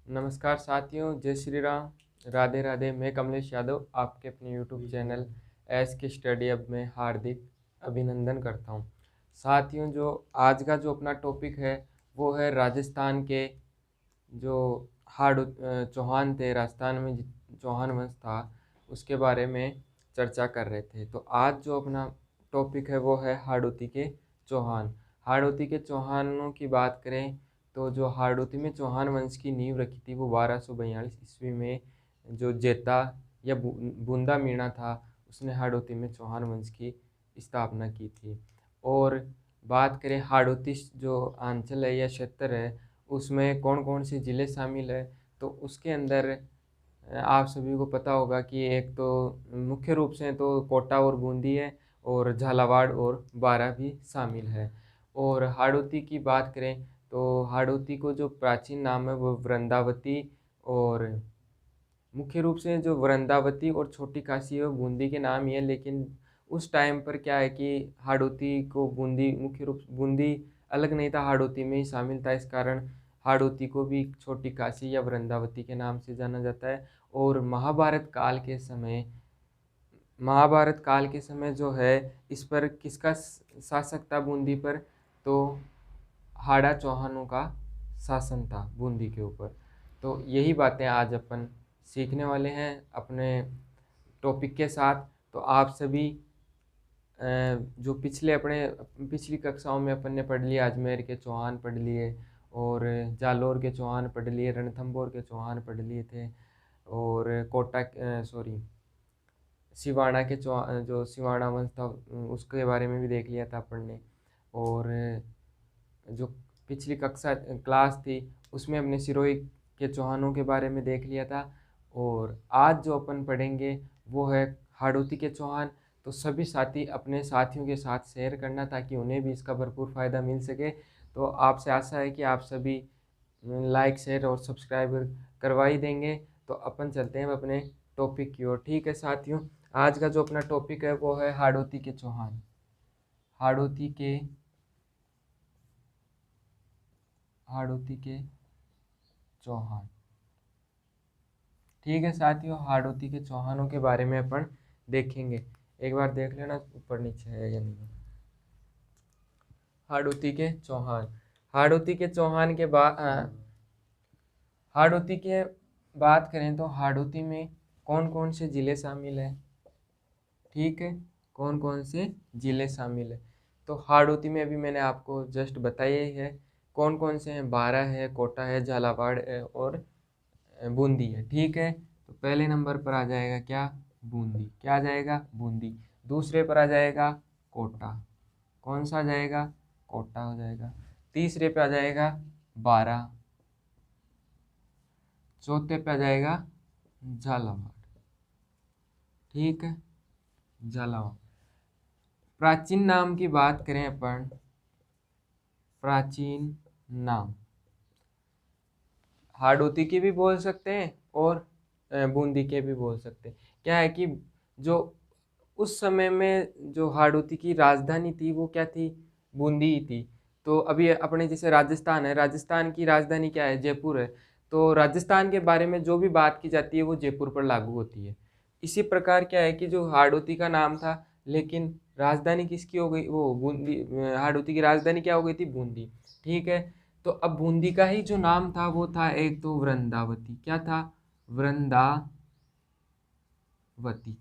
नमस्कार साथियों, जय श्री राम, राधे राधे। मैं कमलेश यादव आपके अपने यूट्यूब चैनल एस के स्टडी अब में हार्दिक अभिनंदन करता हूं। साथियों, जो आज का जो अपना टॉपिक है वो है राजस्थान के जो चौहान थे। राजस्थान में चौहान वंश था, उसके बारे में चर्चा कर रहे थे। तो आज जो अपना टॉपिक है वो है हाड़ौती के चौहान। हाड़ौती के चौहानों की बात करें तो जो हाड़ौती में चौहान वंश की नींव रखी थी वो 1242 ईस्वी में जो जेता या बूंदा मीणा था, उसने हाड़ौती में चौहान वंश की स्थापना की थी। और बात करें हाड़ौती जो अंचल है या क्षेत्र है, उसमें कौन कौन से ज़िले शामिल है, तो उसके अंदर आप सभी को पता होगा कि एक तो मुख्य रूप से तो कोटा और बूंदी है, और झालावाड़ और बारां भी शामिल है। और हाड़ौती की बात करें तो हाड़ौती को जो प्राचीन नाम है वो वृंदावती, और मुख्य रूप से जो वृंदावती और छोटी काशी है वो बूंदी के नाम ही है। लेकिन उस टाइम पर क्या है कि हाड़ौती को बूंदी, मुख्य रूप बूंदी अलग नहीं था, हाड़ौती में ही शामिल था। इस कारण हाड़ौती को भी छोटी काशी या वृंदावती के नाम से जाना जाता है। और महाभारत काल के समय जो है, इस पर किसका शासक था बूंदी पर, तो हाड़ा चौहानों का शासन था बूंदी के ऊपर। तो यही बातें आज अपन सीखने वाले हैं अपने टॉपिक के साथ। तो आप सभी जो पिछली कक्षाओं में अपन ने पढ़ लिया, अजमेर के चौहान पढ़ लिए, और जालोर के चौहान पढ़ लिए, रणथंभौर के चौहान पढ़ लिए थे, और सिवाड़ा के जो सिवाड़ा वंश था उसके बारे में भी देख लिया था अपन ने। और जो पिछली कक्षा क्लास थी उसमें हमने सिरोही के चौहानों के बारे में देख लिया था। और आज जो अपन पढ़ेंगे वो है हाड़ौती के चौहान। तो सभी साथी अपने साथियों के साथ शेयर करना ताकि उन्हें भी इसका भरपूर फ़ायदा मिल सके। तो आपसे आशा है कि आप सभी लाइक, शेयर और सब्सक्राइब करवा ही देंगे। तो अपन चलते हैं अपने टॉपिक की ओर। ठीक है साथियों, आज का जो अपना टॉपिक है वो है हाड़ौती के चौहान। हाड़ौती के चौहान। ठीक है साथियों, हाड़ौती के चौहानों के बारे में अपन देखेंगे। एक बार देख लेना ऊपर नीचे है या नहीं। हाड़ौती के चौहान। हाड़ौती के चौहान के बाद हाड़ौती के बात करें तो हाड़ौती में कौन कौन से ज़िले शामिल हैं। ठीक है, कौन कौन से ज़िले शामिल है, तो हाड़ौती में अभी मैंने आपको जस्ट बताया ही है कौन कौन से हैं। बारां है, कोटा है, झालावाड़ है और बूंदी है। ठीक है, तो पहले नंबर पर आ जाएगा क्या, बूंदी। क्या आ जाएगा, बूंदी। दूसरे पर आ जाएगा कोटा। कौन सा आ जाएगा, कोटा हो जाएगा। तीसरे पे आ जाएगा बारां। चौथे पे आ जाएगा झालावाड़। ठीक है, झालावाड़। प्राचीन नाम की बात करें अपन, प्राचीन नाम हाड़ौती के भी बोल सकते हैं और बूंदी के भी बोल सकते हैं। क्या है कि जो उस समय में जो हाड़ौती की राजधानी थी वो क्या थी, बूंदी ही थी। तो अभी अपने जैसे राजस्थान है, राजस्थान की राजधानी क्या है, जयपुर है। तो राजस्थान के बारे में जो भी बात की जाती है वो जयपुर पर लागू होती है। इसी प्रकार क्या है कि जो हाड़ौती का नाम था, लेकिन राजधानी किसकी हो गई, वो बूंदी। हाड़ौती की राजधानी क्या हो गई थी, बूंदी। ठीक है, तो अब बूंदी का ही जो नाम था वो था एक तो वृंदावती। क्या था, वृंदावती।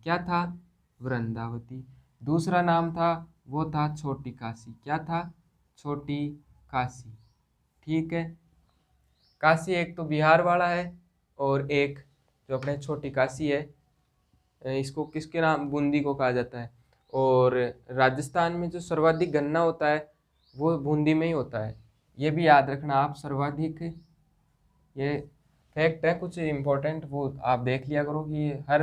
क्या था, वृंदावती। दूसरा नाम था वो था छोटी काशी। क्या था, छोटी काशी। ठीक है, काशी एक तो बिहार वाला है, और एक जो अपने छोटी काशी है, इसको किसके नाम, बूंदी को कहा जाता है। और राजस्थान में जो सर्वाधिक गन्ना होता है वो बूंदी में ही होता है। ये भी याद रखना आप, सर्वाधिक, ये फैक्ट है कुछ इम्पोर्टेंट, वो आप देख लिया करो कि हर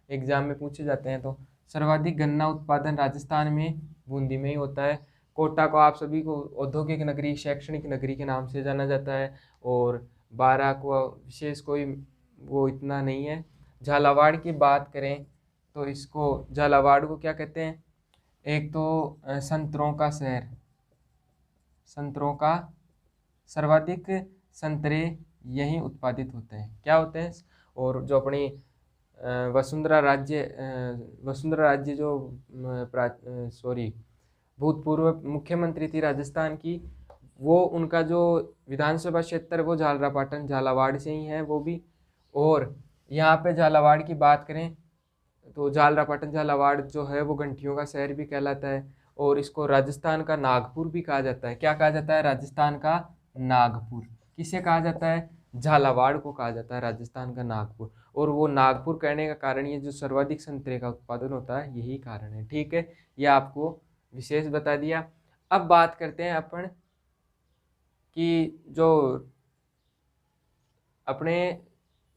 एग्जाम में पूछे जाते हैं। तो सर्वाधिक गन्ना उत्पादन राजस्थान में बूंदी में ही होता है। कोटा को आप सभी को औद्योगिक नगरी, शैक्षणिक नगरी के नाम से जाना जाता है। और बारां को विशेष कोई वो इतना नहीं है। झालावाड़ की बात करें तो इसको, झालावाड़ को क्या कहते हैं, एक तो संतरों का शहर, संतरों का, सर्वाधिक संतरे यहीं उत्पादित होते हैं। क्या होते हैं? और जो अपनी वसुंधरा राज्य जो भूतपूर्व मुख्यमंत्री थी राजस्थान की, वो उनका जो विधानसभा क्षेत्र है वो झालरापाटन झालावाड़ से ही है वो भी। और यहाँ पे झालावाड़ की बात करें तो झालरापाटन झालावाड़ जो है वो घंटियों का शहर भी कहलाता है, और इसको राजस्थान का नागपुर भी कहा जाता है। क्या कहा जाता है? राजस्थान का नागपुर। किसे कहा जाता है? झालावाड़ को कहा जाता है राजस्थान का नागपुर। और वो नागपुर कहने का कारण, ये जो सर्वाधिक संतरे का उत्पादन होता है यही कारण है। ठीक है, ये आपको विशेष बता दिया। अब बात करते हैं अपन कि जो अपने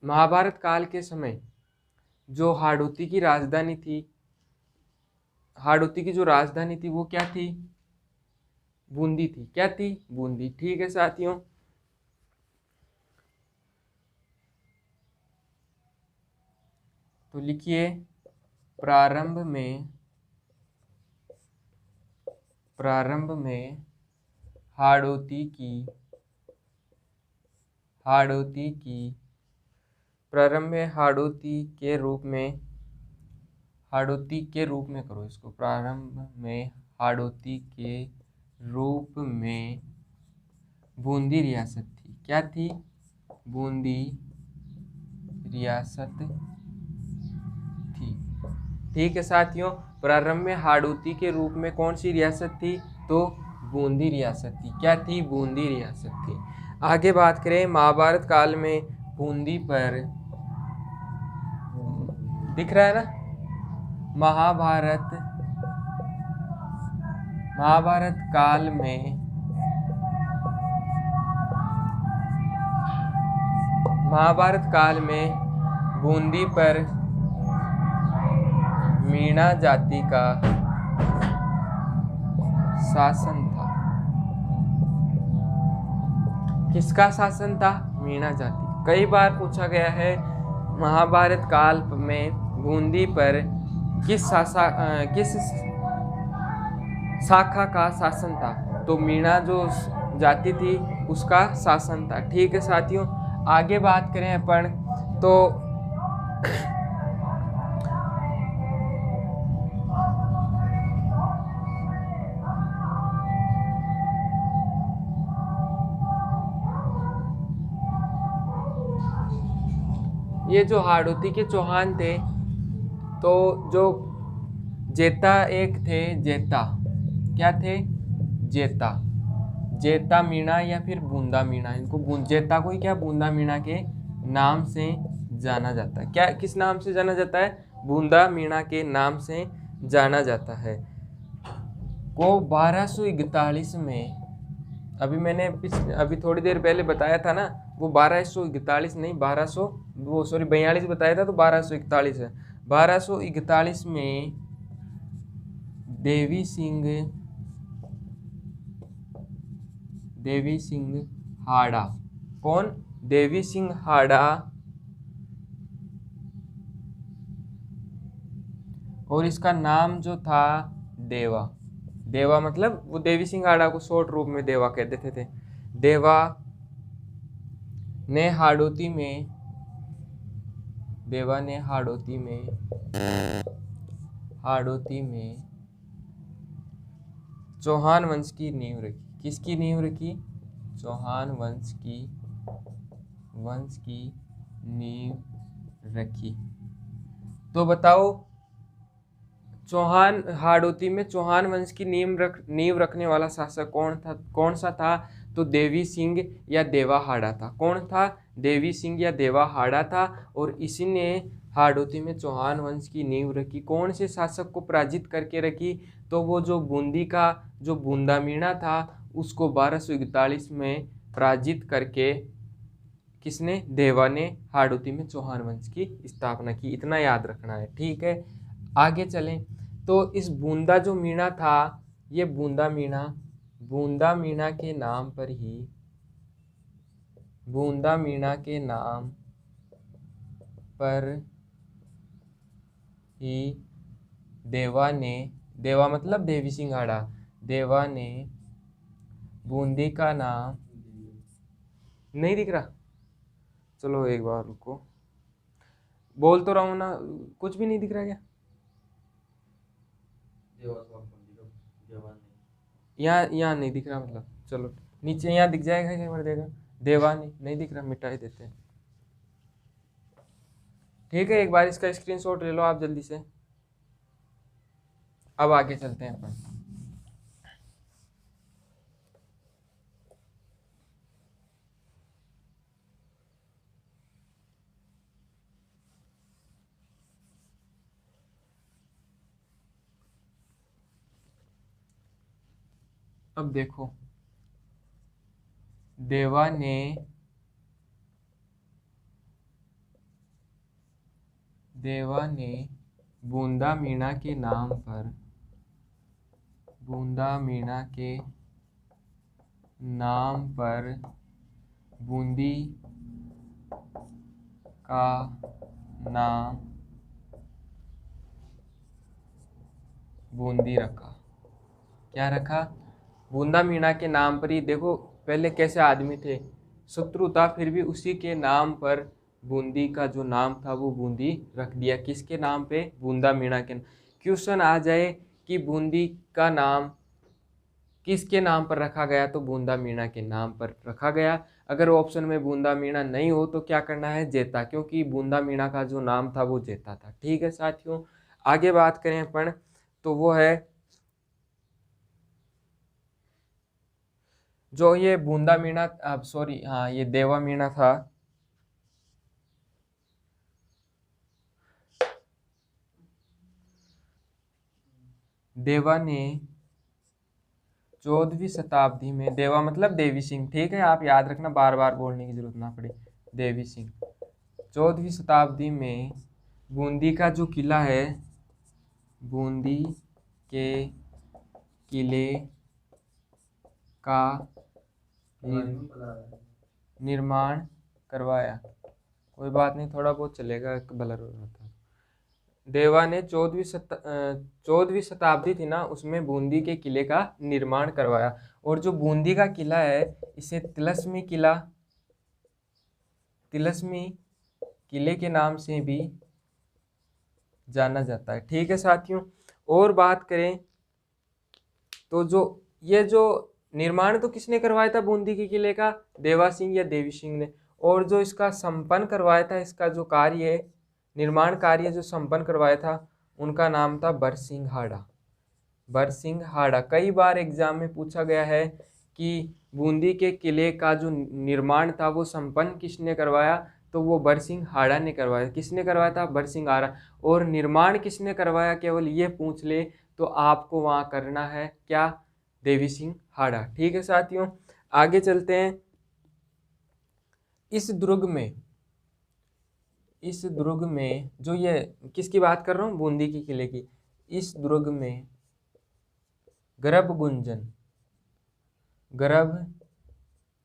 महाभारत काल के समय जो हाड़ौती की राजधानी थी, हाड़ौती की जो राजधानी थी वो क्या थी? बूंदी थी। क्या थी? बूंदी। ठीक है साथियों, तो लिखिए प्रारंभ में हाड़ौती की प्रारंभ में हाड़ौती के रूप में करो इसको। प्रारंभ में हाड़ौती के रूप में बूंदी रियासत थी। क्या थी? बूंदी रियासत थी। ठीक है साथियों, प्रारंभ में हाड़ौती के रूप में कौन सी रियासत थी? तो बूंदी रियासत थी। क्या थी? बूंदी रियासत थी। आगे बात करें, महाभारत काल में बूंदी पर, दिख रहा है ना, महाभारत काल में बूंदी पर मीणा जाति का शासन था। किसका शासन था? मीणा जाति। कई बार पूछा गया है महाभारत काल में बूंदी पर किस शाखा का शासन था? तो मीणा जो जाति थी उसका शासन था। ठीक है साथियों, आगे बात करें अपन तो ये जो हाड़ौती के चौहान थे, तो जो जेता एक थे, जेता क्या थे? जेता मीणा या फिर बूंदा मीणा, इनको जेता को ही क्या बूंदा मीणा के नाम से जाना जाता है। क्या किस नाम से जाना जाता है? बूंदा मीणा के नाम से जाना जाता है। को 1241 में, अभी थोड़ी देर पहले बताया था ना, वो 1241 नहीं 42 बताया था, तो 1241 है। 1241 में देवी सिंह हाड़ा। कौन? देवी सिंह हाड़ा, और इसका नाम जो था देवा मतलब वो देवी सिंह हाड़ा को शॉर्ट रूप में देवा कह देते थे। देवा ने हाड़ौती में चौहान वंश की नींव रखी। किसकी नींव रखी? चौहान वंश की नींव रखी। तो बताओ, हाड़ौती में चौहान वंश की नींव रखने वाला शासक कौन सा था? तो देवी सिंह या देवा हाड़ा था। कौन था? देवी सिंह या देवा हाड़ा था, और इसी ने हाड़ौती में चौहान वंश की नींव रखी। कौन से शासक को पराजित करके रखी? तो वो जो बूंदी का जो बूंदा मीणा था उसको 1241 में पराजित करके किसने? देवा ने हाड़ौती में चौहान वंश की स्थापना की। इतना याद रखना है। ठीक है, आगे चलें तो इस बूंदा जो मीणा था, ये बूंदा मीणा के नाम पर ही देवा मतलब देवी सिंह हाड़ा, देवा ने बूंदी का नाम, नहीं दिख रहा, चलो एक बार रुको, बोल तो रहा हूँ ना, कुछ भी नहीं दिख रहा क्या? यहाँ यहाँ नहीं दिख रहा मतलब, चलो नीचे यहाँ दिख जाएगा, एक बार देगा। देवा नहीं दिख रहा, मिटा ही देते हैं। ठीक है, एक बार इसका स्क्रीनशॉट ले लो आप जल्दी से। अब आगे चलते हैं अपन। अब देखो, देवा ने बूंदा मीणा के नाम पर, बूंदा मीणा के नाम पर बूंदी का नाम बूंदी रखा। क्या रखा? बूंदा मीणा के नाम पर ही। देखो पहले कैसे आदमी थे, शत्रु था, फिर भी उसी के नाम पर बूंदी का जो नाम था वो बूंदी रख दिया। किसके नाम पे? बूंदा मीणा के। क्वेश्चन आ जाए कि बूंदी का नाम किसके नाम पर रखा गया, तो बूंदा मीणा के नाम पर रखा गया। अगर ऑप्शन में बूंदा मीणा नहीं हो तो क्या करना है? जेता, क्योंकि बूंदा मीणा का जो नाम था वो जेता था। ठीक है साथियों, आगे बात करें अपन, तो वो है जो ये बूंदा मीणा, अब सॉरी, हाँ ये देवा मीणा था। देवा ने 14वीं शताब्दी में, देवा मतलब देवी सिंह, ठीक है, आप याद रखना, बार बार बोलने की जरूरत ना पड़े, देवी सिंह। 14वीं शताब्दी में बूंदी का जो किला है, बूंदी के किले का निर्माण करवाया। कोई बात नहीं, थोड़ा बहुत चलेगा, ब्लर हो रहा था। देवा ने 14वीं शताब्दी थी ना, उसमें बूंदी के किले का निर्माण करवाया। और जो बूंदी का किला है, इसे तिलस्मी किला, तिलस्मी किले के नाम से भी जाना जाता है। ठीक है साथियों, और बात करें तो जो निर्माण तो किसने करवाया था बूंदी के किले का? देवा सिंह या देवी सिंह ने। और जो इसका संपन्न करवाया था, इसका जो कार्य है, निर्माण कार्य जो संपन्न करवाया था, उनका नाम था बरसिंह हाड़ा। बरसिंह हाड़ा कई बार एग्जाम में पूछा गया है कि बूंदी के किले का जो निर्माण था वो संपन्न किसने करवाया, तो वो बरसिंह हाड़ा ने करवाया। किसने करवाया था? बरसिंह हाड़ा। और निर्माण किसने करवाया, केवल ये पूछ ले तो आपको वहाँ करना है क्या? देवी सिंह हाड़ा। ठीक है साथियों, आगे चलते हैं। इस दुर्ग में जो ये किसकी बात कर रहा हूँ? बूंदी के किले की। इस दुर्ग में गर्भ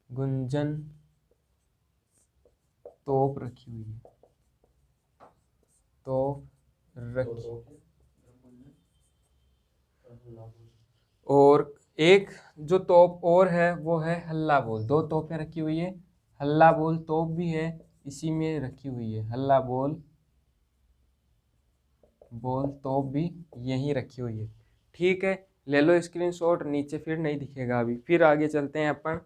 गुंजन तोप रखी हुई है, तोप रखी। और एक जो तोप और है वो है हल्ला बोल। दो तोपें रखी हुई है, हल्ला बोल तोप भी है इसी में रखी हुई है। हल्ला बोल तोप भी यहीं रखी हुई है। ठीक है, ले लो स्क्रीनशॉट, नीचे फिर नहीं दिखेगा अभी। फिर आगे चलते हैं अपन।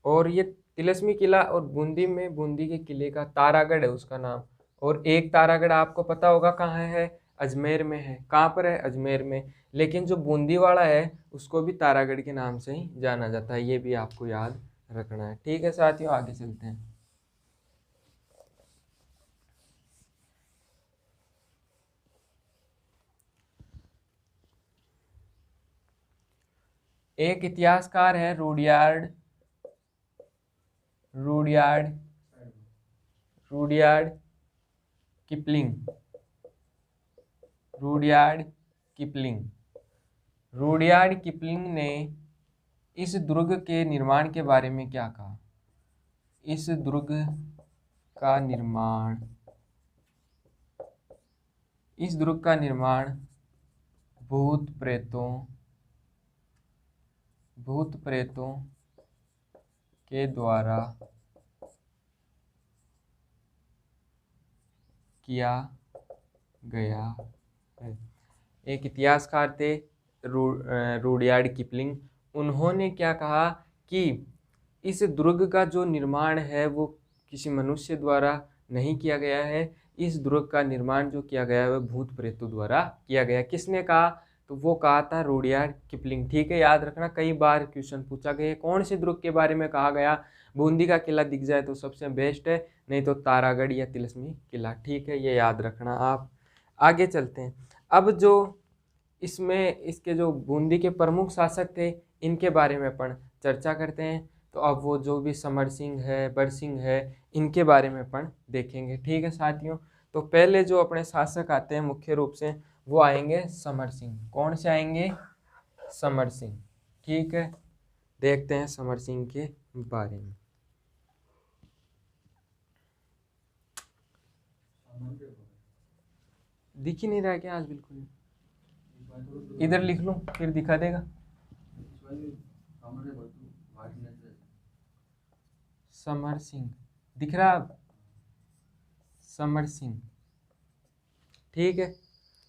और ये तिलस्मी किला, और बूंदी में बूंदी के किले का तारागढ़ है उसका नाम। और एक तारागढ़ आपको पता होगा कहाँ है? अजमेर में है। कहाँ पर है? अजमेर में। लेकिन जो बूंदी वाला है उसको भी तारागढ़ के नाम से ही जाना जाता है, ये भी आपको याद रखना है। ठीक है साथियों, आगे चलते हैं। एक इतिहासकार है Rudyard Rudyard Kipling. Rudyard Kipling ने इस दुर्ग के निर्माण के बारे में क्या कहा? इस दुर्ग का निर्माण भूत प्रेतों के द्वारा किया गया है। एक इतिहासकार थे रुडयार्ड किपलिंग। उन्होंने क्या कहा कि इस दुर्ग का जो निर्माण है वो किसी मनुष्य द्वारा नहीं किया गया है, इस दुर्ग का निर्माण जो किया गया है वह भूत प्रेतों द्वारा किया गया। किसने कहा? तो वो कहा था रुडयार्ड किपलिंग। ठीक है, याद रखना, कई बार क्वेश्चन पूछा गया है। कौन से दुर्ग के बारे में कहा गया? बूंदी का किला दिख जाए तो सबसे बेस्ट है, नहीं तो तारागढ़ या तिलस्मी किला। ठीक है, ये याद रखना आप। आगे चलते हैं। अब जो इसमें इसके जो बूंदी के प्रमुख शासक थे इनके बारे में अपन चर्चा करते हैं। तो अब वो जो भी समर सिंह है, बरसिंह है, इनके बारे में अपन देखेंगे। ठीक है साथियों, तो पहले जो अपने शासक आते हैं मुख्य रूप से वो आएंगे समर सिंह। कौन से आएंगे? समर सिंह। ठीक है, देखते हैं समर सिंह के बारे में। दिख ही नहीं रहा है क्या आज? बिल्कुल इधर लिख लूं फिर दिखा देगा। समर सिंह दिख रहा अब? समर सिंह, ठीक है।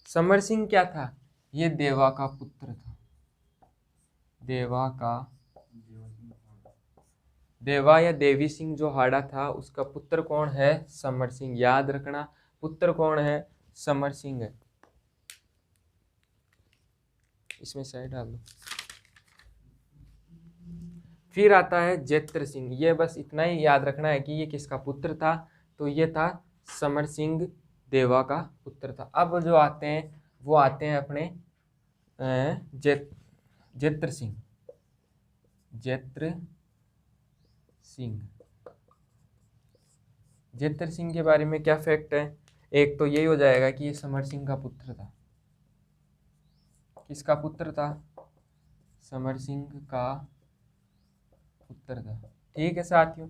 समर सिंह क्या था? ये देवा का पुत्र था। देवा या देवी सिंह जो हाड़ा था उसका पुत्र कौन है? समर सिंह। याद रखना, पुत्र कौन है? समर सिंह है। इसमें साइड डाल दो। फिर आता है जेत्र सिंह। ये बस इतना ही याद रखना है कि ये किसका पुत्र था? तो ये था समर सिंह, देवा का पुत्र था। अब जो आते हैं वो आते हैं अपने जेत्र सिंह। जेत्र सिंह के बारे में क्या फैक्ट है? एक तो यही हो जाएगा कि ये समर सिंह का पुत्र था। किसका पुत्र था? समर सिंह का पुत्र था। ठीक है साथियों,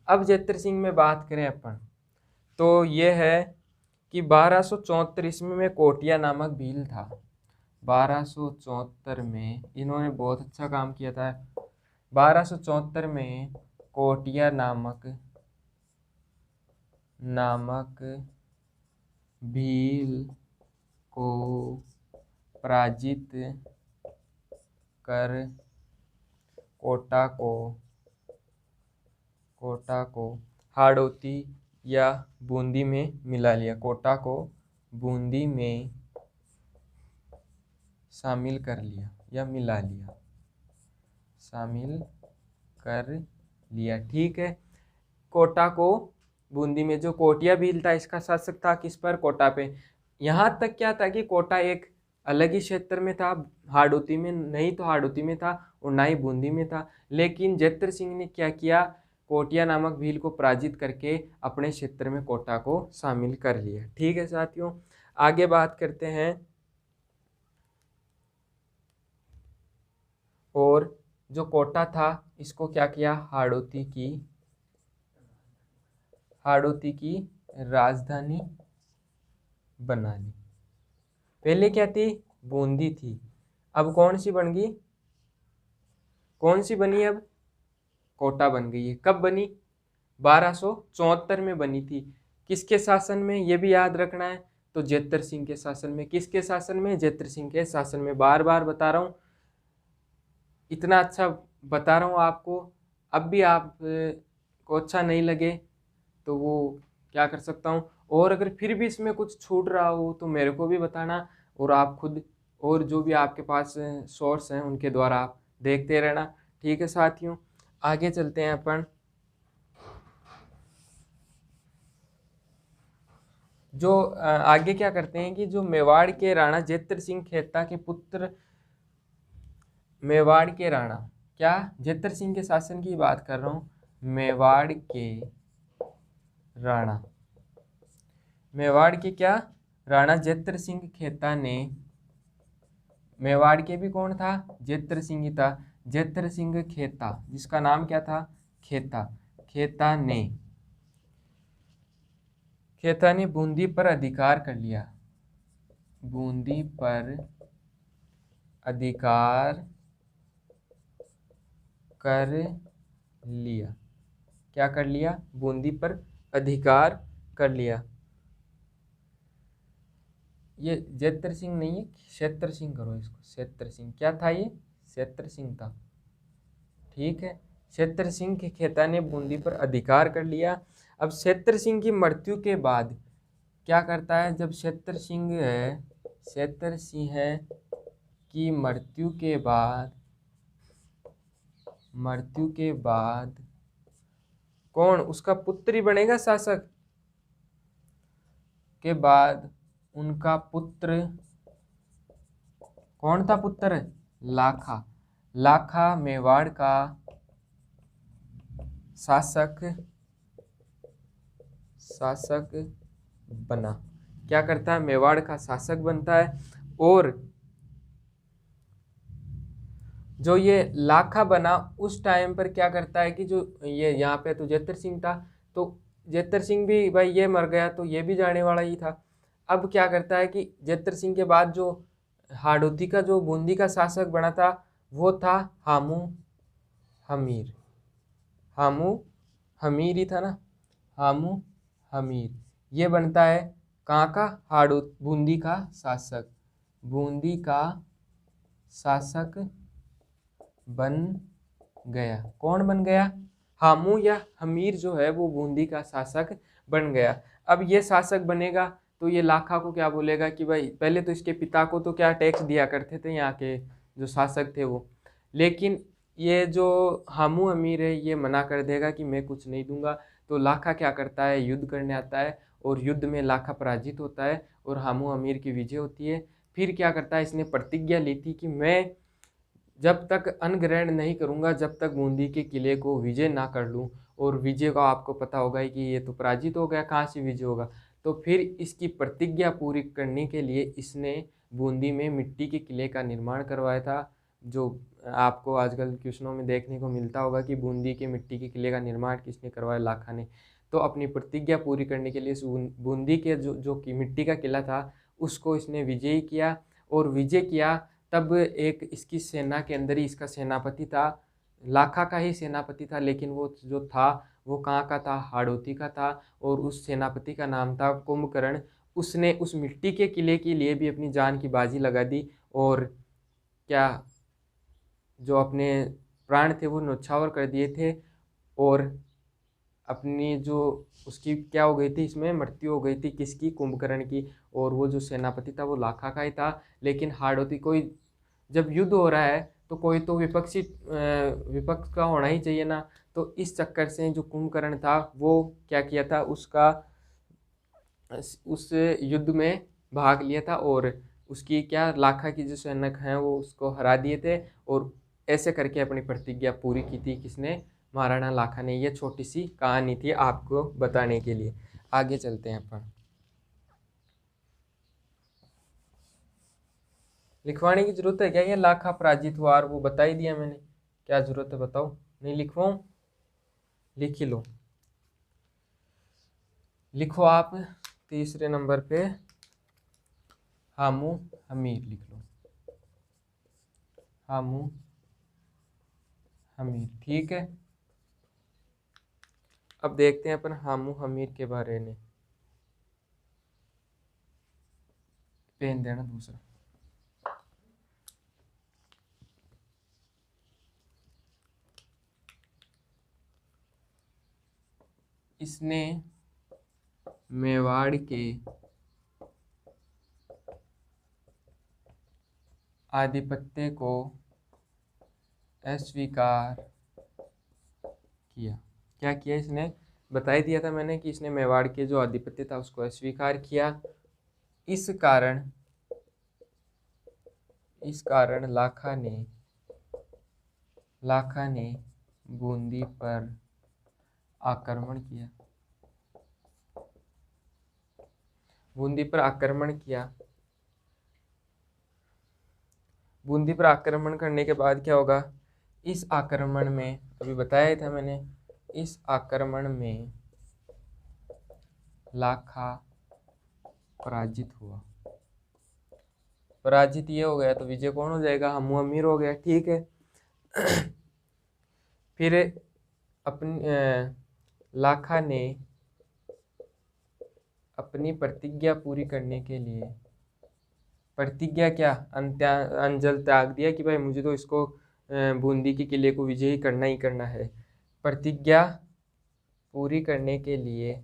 अब जेत्र सिंह में बात करें अपन तो ये है कि 1274 ईस्वी में कोटिया नामक भील था। 1274 में इन्होंने बहुत अच्छा काम किया था। 1274 में कोटिया नामक भील को पराजित कर कोटा को हाड़ौती या बूंदी में मिला लिया। कोटा को बूंदी में शामिल कर लिया या मिला लिया, शामिल कर लिया। ठीक है, कोटा को बूंदी में, जो कोटिया भील था इसका शासक था किस पर? कोटा पे। यहाँ तक क्या था कि कोटा एक अलग ही क्षेत्र में था, हाड़ौती में नहीं तो हाड़ौती में था और ना ही बूंदी में था। लेकिन जेत्र सिंह ने क्या किया? कोटिया नामक भील को पराजित करके अपने क्षेत्र में कोटा को शामिल कर लिया। ठीक है साथियों, आगे बात करते हैं। और जो कोटा था इसको क्या किया? हाड़ौती की राजधानी बना ली। पहले क्या थी? बूंदी थी, अब कौन सी बन गई? कौन सी बनी? अब कोटा बन गई है। कब बनी? 1274 में बनी थी। किसके शासन में? ये भी याद रखना है। तो जेत्र सिंह के शासन में। किसके शासन में? जेत्र सिंह के शासन में। बार बार बता रहा हूँ, इतना अच्छा बता रहा हूँ आपको। अब भी आप को अच्छा नहीं लगे तो वो क्या कर सकता हूँ, और अगर फिर भी इसमें कुछ छूट रहा हो तो मेरे को भी बताना, और आप खुद और जो भी आपके पास सोर्स हैं उनके द्वारा आप देखते रहना। ठीक है साथियों, आगे चलते हैं अपन। जो आगे क्या करते हैं कि जो मेवाड़ के राणा जेत्र सिंह खेता के पुत्र, मेवाड़ के राणा, क्या जेत्र सिंह के शासन की बात कर रहा हूँ, मेवाड़ के राणा, मेवाड़ के क्या? राणा जेत्र सिंह खेता ने, मेवाड़ के भी कौन था? जेत्र सिंह ही था। जेत्र सिंह खेता, जिसका नाम क्या था? खेता ने बूंदी पर अधिकार कर लिया। बूंदी पर अधिकार कर लिया। क्या कर लिया? बूंदी पर अधिकार कर लिया। ये जेतर सिंह नहीं है, क्षेत्र सिंह करो इसको, क्षेत्र सिंह। क्या था ये? क्षेत्र सिंह था। ठीक है, क्षेत्र सिंह के खेता ने बूंदी पर अधिकार कर लिया। अब क्षेत्र सिंह की मृत्यु के बाद क्या करता है? जब क्षेत्र सिंह है, क्षेत्र सिंह है की मृत्यु के बाद कौन उसका पुत्र ही बनेगा शासक? के बाद उनका पुत्र कौन था? पुत्र लाखा। लाखा मेवाड़ का शासक बना। क्या करता है? मेवाड़ का शासक बनता है। और जो ये लाखा बना उस टाइम पर क्या करता है कि जो ये यहाँ पे तो जेतर सिंह था, तो जेतर सिंह भी भाई ये मर गया तो ये भी जाने वाला ही था। अब क्या करता है कि जेतर सिंह के बाद जो हाड़ौती का जो बूंदी का शासक बना था वो था हामू हमीर। हामू हमीर ही था ना, हामू हमीर। ये बनता है कहाँ का? बूंदी का शासक। बूंदी का शासक बन गया। कौन बन गया? हामू या हमीर जो है वो बूंदी का शासक बन गया। अब ये शासक बनेगा तो ये लाखा को क्या बोलेगा कि भाई पहले तो इसके पिता को तो क्या टैक्स दिया करते थे यहाँ के जो शासक थे वो, लेकिन ये जो हामू अमीर है ये मना कर देगा कि मैं कुछ नहीं दूंगा। तो लाखा क्या करता है? युद्ध करने आता है और युद्ध में लाखा पराजित होता है और हामू अमीर की विजय होती है। फिर क्या करता है? इसने प्रतिज्ञा ली थी कि मैं जब तक अन्न ग्रहण नहीं करूंगा, जब तक बूंदी के किले को विजय ना कर लूं। और विजय का आपको पता होगा ही कि ये तो पराजित हो गया, कहाँ से विजय होगा। तो फिर इसकी प्रतिज्ञा पूरी करने के लिए इसने बूंदी में मिट्टी के किले का निर्माण करवाया था। जो आपको आजकल क्वेश्चनों में देखने को मिलता होगा कि बूंदी के मिट्टी के किले का निर्माण किसने करवाया? लाखा ने। तो अपनी प्रतिज्ञा पूरी करने के लिए बूंदी के जो कि मिट्टी का किला था उसको इसने विजयी किया। और विजय किया तब एक इसकी सेना के अंदर ही इसका सेनापति था, लाखा का ही सेनापति था, लेकिन वो जो था वो कहाँ का था? हाड़ौती का था। और उस सेनापति का नाम था कुंभकर्ण। उसने उस मिट्टी के किले के लिए भी अपनी जान की बाजी लगा दी और क्या जो अपने प्राण थे वो न्यौछावर कर दिए थे। और अपनी जो उसकी क्या हो गई थी, इसमें मृत्यु हो गई थी। किसकी? कुंभकर्ण की। और वो जो सेनापति था वो लाखा का ही था। लेकिन हाड़ौती कोई जब युद्ध हो रहा है तो कोई तो विपक्ष का होना ही चाहिए ना। तो इस चक्कर से जो कुंभकर्ण था वो क्या किया था? उस युद्ध में भाग लिया था और उसकी क्या लाखा की जो सैनिक हैं वो उसको हरा दिए थे। और ऐसे करके अपनी प्रतिज्ञा पूरी की थी। किसने? महाराणा लाखा ने। ये छोटी सी कहानी थी आपको बताने के लिए। आगे चलते हैं अपन। लिखवाने की जरूरत है क्या? ये लाखा पराजित हुआ और वो बता ही दिया मैंने। क्या जरूरत है बताओ? नहीं लिखवाऊं? लिख ही लो। लिखो आप तीसरे नंबर पे हामू हमीर लिख लो। हामू हमीर, ठीक है। अब देखते हैं अपन हामू हमीर के बारे में। पेन देना दूसरा। इसने मेवाड़ के आधिपत्य को अस्वीकार किया। क्या किया इसने? बता ही दिया था मैंने कि इसने मेवाड़ के जो आधिपत्य था उसको अस्वीकार किया। इस कारण लाखा ने बूंदी पर आक्रमण किया। बूंदी पर आक्रमण किया। बूंदी पर आक्रमण करने के बाद क्या होगा? इस आक्रमण में अभी बताया था मैंने, इस आक्रमण में लाखा पराजित हुआ। पराजित ये हो गया तो विजय कौन हो जाएगा? हामू अमीर हो गया, ठीक है। फिर लाखा ने अपनी प्रतिज्ञा पूरी करने के लिए, प्रतिज्ञा क्या, अंजल त्याग दिया कि भाई मुझे तो इसको बूंदी के किले को विजयी करना ही करना है। प्रतिज्ञा पूरी करने के लिए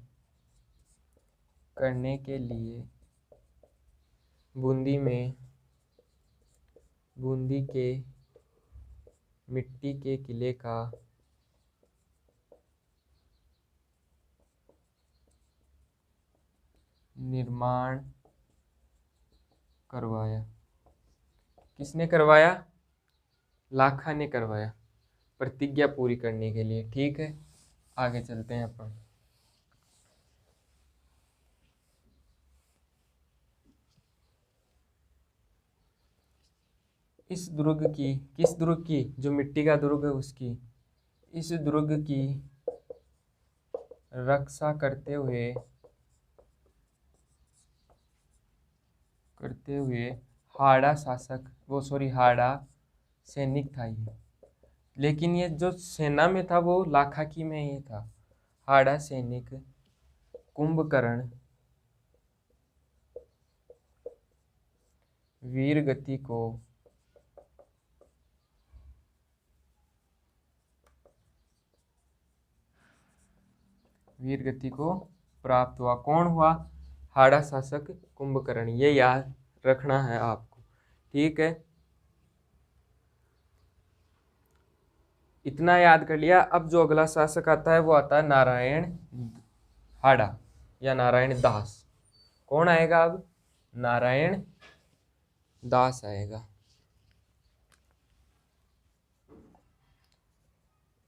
बूंदी के मिट्टी के किले का निर्माण करवाया। किसने करवाया? लाखा ने करवाया, प्रतिज्ञा पूरी करने के लिए। ठीक है, आगे चलते हैं अपन। इस दुर्ग की, किस दुर्ग की? जो मिट्टी का दुर्ग है उसकी, इस दुर्ग की रक्षा करते हुए हाड़ा शासक, हाड़ा सैनिक था ये, लेकिन ये जो सेना में था वो लाखा की में ही था। हाड़ा सैनिक कुंभकर्ण वीरगति को प्राप्त हुआ। कौन हुआ? हाड़ा शासक कुंभकर्ण। ये याद रखना है आपको, ठीक है। इतना याद कर लिया। अब जो अगला शासक आता है वो आता है नारायण हाड़ा या नारायण दास। कौन आएगा अब? नारायण दास आएगा।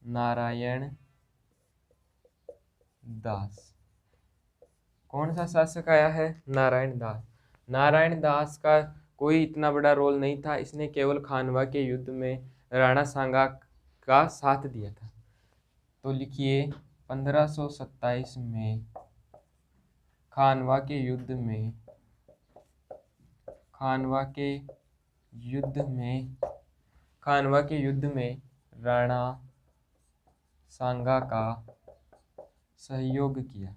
नारायण दास कौन सा शासक आया है? नारायण दास। नारायण दास का कोई इतना बड़ा रोल नहीं था, इसने केवल खानवा के युद्ध में राणा सांगा का साथ दिया था। तो लिखिए 1527 में खानवा के युद्ध में राणा सांगा का सहयोग किया।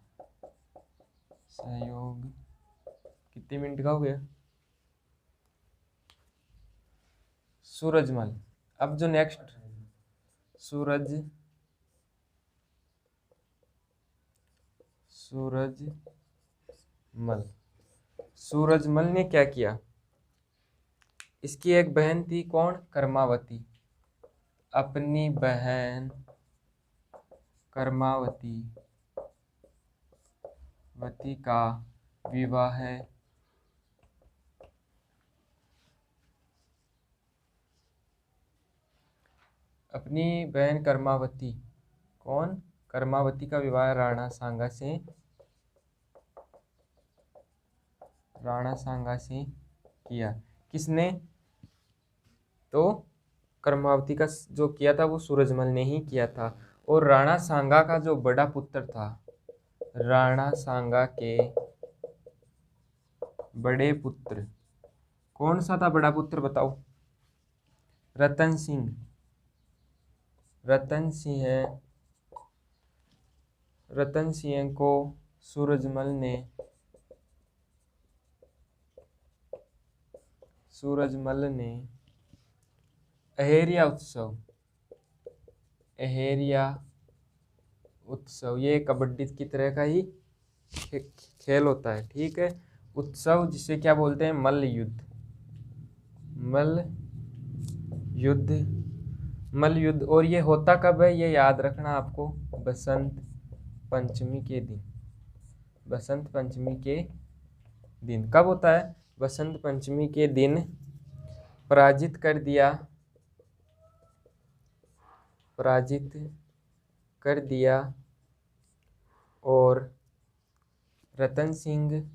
कितने मिनट का हो गया? सूरजमल। अब जो नेक्स्ट सूरजमल ने क्या किया? इसकी एक बहन थी, कौन? कर्मावती। अपनी बहन कर्मावती का विवाह अपनी बहन कर्मावती, कौन? कर्मावती का विवाह राणा सांगा से किया। किसने? तो कर्मावती का जो किया था वो सूरजमल ने ही किया था। और राणा सांगा का जो बड़ा पुत्र था, राणा सांगा के बड़े पुत्र, कौन सा था बड़ा पुत्र बताओ? रतन सिंह को सूरजमल ने अहेरिया उत्सव, ये कबड्डी की तरह का ही खेल होता है, ठीक है। उत्सव जिसे क्या बोलते हैं? मल्ल युद्ध। और ये होता कब है? ये याद रखना आपको, बसंत पंचमी के दिन। कब होता है? बसंत पंचमी के दिन पराजित कर दिया और रतन सिंह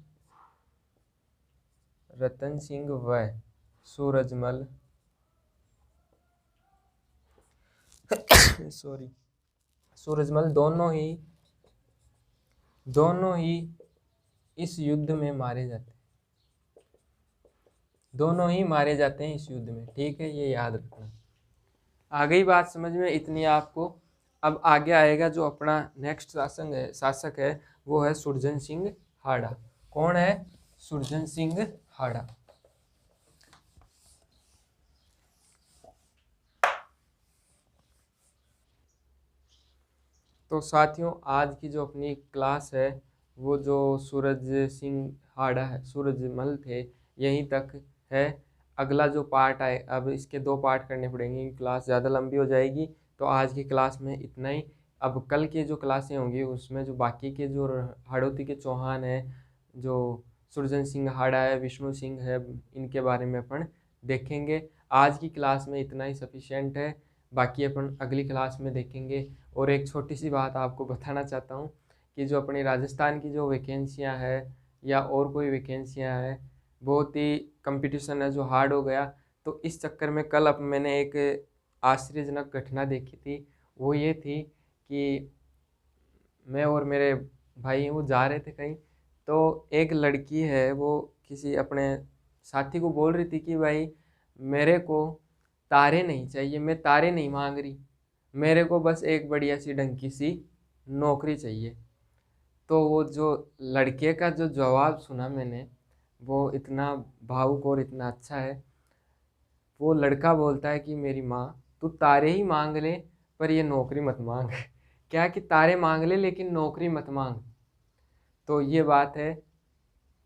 व सूरजमल सूरजमल दोनों ही इस युद्ध में मारे जाते हैं। दोनों ही मारे जाते हैं इस युद्ध में, ठीक है, ये याद रखना। आ गई बात समझ में? इतनी आपको अब आगे आएगा जो अपना नेक्स्ट शासक है वो है सुरजन सिंह हाड़ा। कौन है? सुरजन सिंह हाड़ा। तो साथियों आज की जो अपनी क्लास है वो जो सूरज सिंह हाड़ा है, सूरजमल थे, यहीं तक है। अगला जो पार्ट आए, अब इसके 2 पार्ट करने पड़ेंगे, क्लास ज़्यादा लंबी हो जाएगी। तो आज की क्लास में इतना ही। अब कल की जो क्लासें होंगी उसमें जो बाकी के जो हाड़ौती के चौहान हैं, जो सुरजन सिंह हाड़ा है, विष्णु सिंह है, इनके बारे में अपन देखेंगे। आज की क्लास में इतना ही सफिशिएंट है, बाकी अपन अगली क्लास में देखेंगे। और एक छोटी सी बात आपको बताना चाहता हूँ कि जो अपनी राजस्थान की जो वैकेंसियाँ हैं या और कोई वैकेंसियाँ हैं, बहुत ही कंपटीशन है जो हार्ड हो गया। तो इस चक्कर में कल अब मैंने एक आश्चर्यजनक घटना देखी थी। वो ये थी कि मैं और मेरे भाई वो जा रहे थे कहीं, तो एक लड़की है वो किसी अपने साथी को बोल रही थी कि भाई मेरे को तारे नहीं चाहिए, मैं तारे नहीं मांग रही, मेरे को बस एक बढ़िया सी ढंगी सी नौकरी चाहिए। तो वो जो लड़के का जो जवाब सुना मैंने, वो इतना भावुक और इतना अच्छा है। वो लड़का बोलता है कि मेरी माँ तू तारे ही मांग ले पर ये नौकरी मत मांग। क्या कि तारे मांग ले लेकिन नौकरी मत मांग। तो ये बात है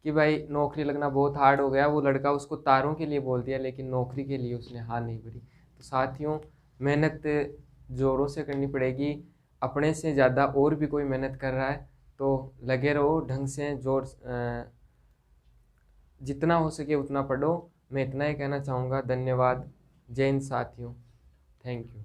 कि भाई नौकरी लगना बहुत हार्ड हो गया। वो लड़का उसको तारों के लिए बोल दिया लेकिन नौकरी के लिए उसने हाँ नहीं भरी। तो साथियों मेहनत ज़ोरों से करनी पड़ेगी। अपने से ज़्यादा और भी कोई मेहनत कर रहा है तो लगे रहो, ढंग से जितना हो सके उतना पढ़ो। मैं इतना ही कहना चाहूँगा। धन्यवाद। जय हिंद साथियों। Thank you.